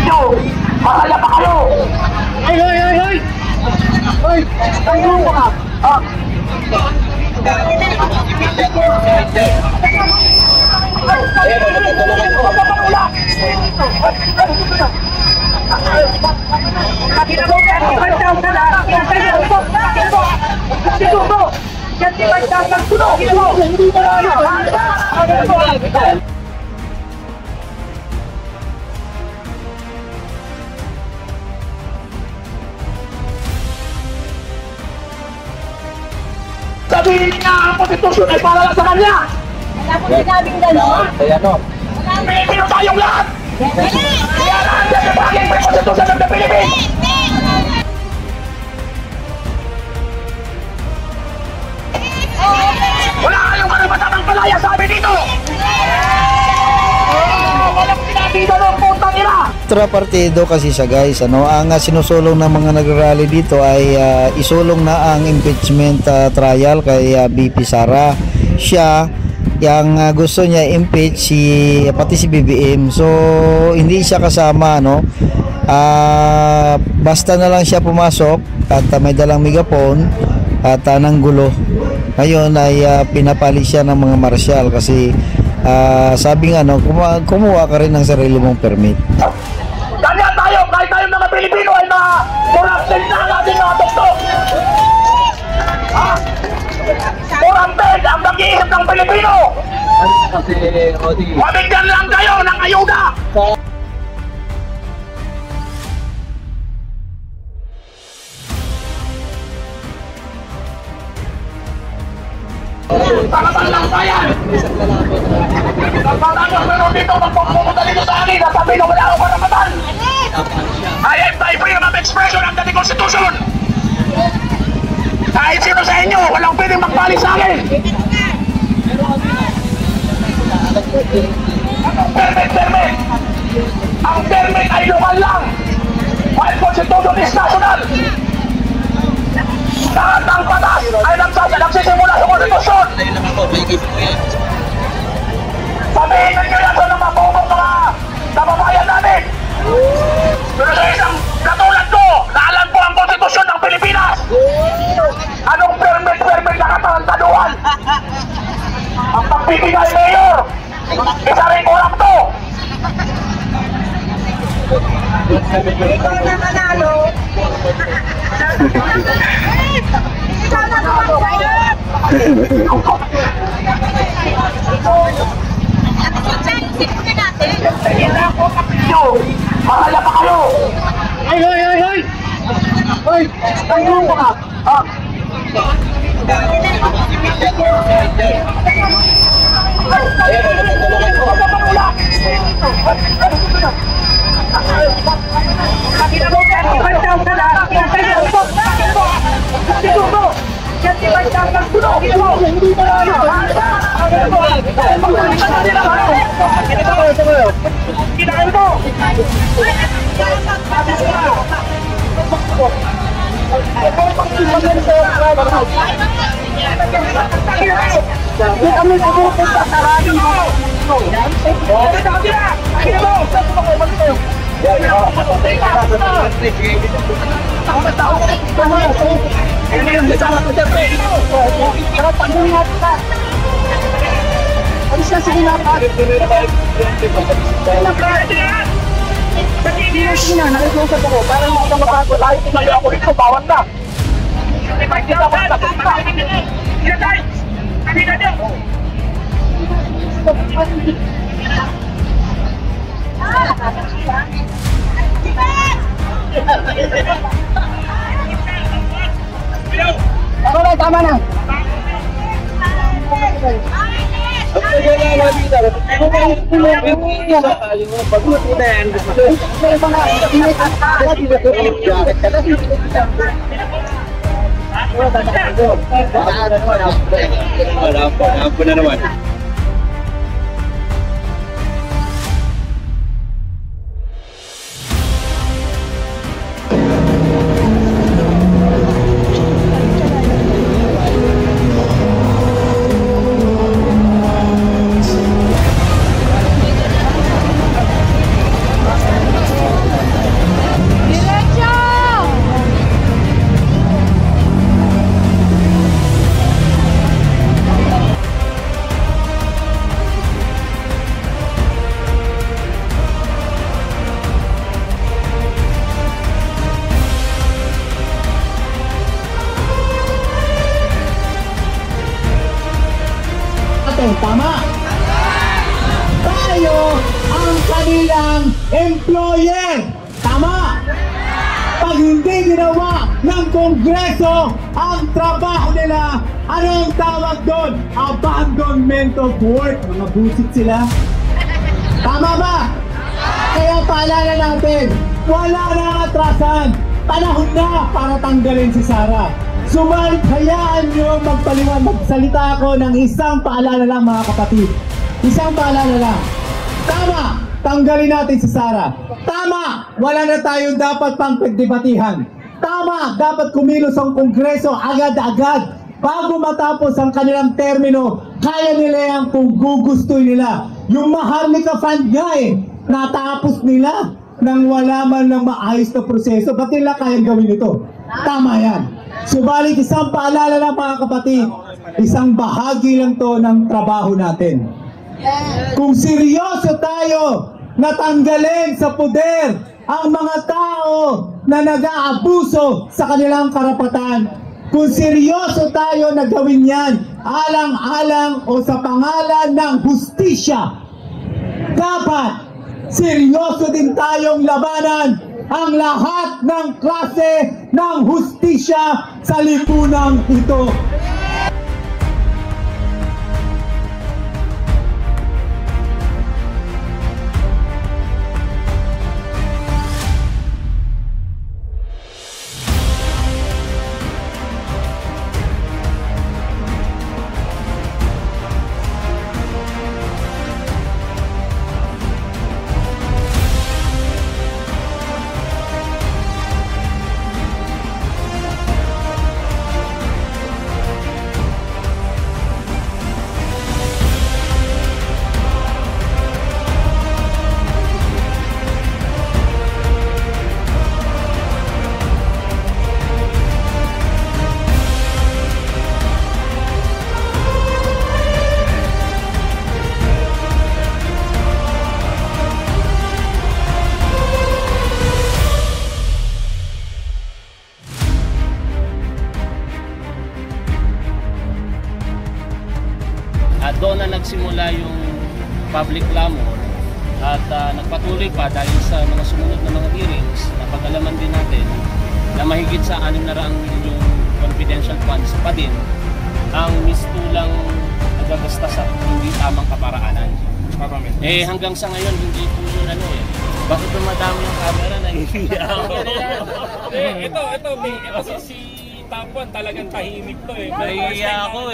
nyo. Masaya pa kayo. Hoy! Tayo mo ka. Sabihin niya ang konstitusyon ay para lang sa kanya! Wala po sinabing gano'n. Pilipino tayong lahat! Kaya nandiyan sa bagay may konstitusyon ng Pilipinas! Wala kayong karapatang palaya sa amin dito! Walang pinatida ng putang ina! Partido kasi siya guys, ang sinusulong ng mga nagrarally dito ay isulong na ang impeachment trial kay BP Sara. Siya yang gusto niya impeach pati si BBM, so hindi siya kasama, no? Basta na lang siya pumasok at may dalang megaphone at nanggulo. Ngayon ay pinapali siya ng mga marshal kasi sabi nga, no, kumuha ka rin ng sarili mong permit. Kanya tayo, kahit tayong mga Pilipino ay corrupted na ang ating mga tuktok. Corrupted ang mag-iisip ng Pilipino. Mabigyan lang kayo ng ayuda. Talagang lang bayan. Nagpapalagos meron dito magpupunta dito sa akin at sabi na wala akong karapatan. I am my freedom of expression under the Constitution. Kahit sino sa inyo, walang pwedeng magpali sa akin. Permit. Ang permit ay lokal lang. While Constitution is national. Lahat ng batas ay nagsisimula sa Constitution. Sabihin ninyo yan sa mga bobong mga kababayan namin. Pero sa isang katulad ko, na alam ko ang Konstitusyon ng Pilipinas. Anong permit na katarantaduhan? Ang pagbibigay mayor, isa rin korapto. Ikaw na manalo. Ikaw na manalo. Masaya pa kayo! Hoy! Tayo mo ka! Nakiklusap ako, parang hindi ka makakot. Ayaw tumayo ako dito, bawat na. Hindi ka makakot. Sinatay! Kanina niyo! Tama na! Apa na naman? bilang employer. Tama! Pag hindi ginawa ng Kongreso ang trabaho nila, anong tawag doon? Abandonment of work. Mga busit sila. Tama ba? Kaya paalala natin, wala nang atrasan. Panahon na para tanggalin si Sara. Subalit hayaan nyo magsalita ako ng isang paalala lang mga kapatid. Isang paalala lang. Tama, tanggalin natin si Sara. Tama, wala na tayo dapat pang pagdebatihan. Tama, dapat kumilos ang Kongreso agad-agad. Bago matapos ang kanilang termino, kaya nila yan kung gugustuhin nila. Yung Maharlika Fund nga natapos nila nang wala man ng maayos na proseso. Ba't nila kayang gawin ito? Tama yan. Subalit isang paalala lang mga kapatid, isang bahagi lang to ng trabaho natin. Kung seryoso tayo na tanggalin sa poder ang mga tao na nag-aabuso sa kanilang karapatan, kung seryoso tayo na gawin yan alang-alang o sa pangalan ng hustisya, dapat seryoso din tayong labanan ang lahat ng klase ng hustisya sa lipunang ito. Doon na nagsimula yung public clamor at nagpatuloy pa dahil sa mga sumunod na mga hearings. Napag-alaman din natin na mahigit sa 600 milyong confidential funds pa din ang mistulang nagagasta sa hindi tamang kaparaanan. Hanggang sa ngayon hindi po yun bakit dumadami yung camera na hihiya ako? Ito si Tapuan talagang tahimik to Nahihiya ako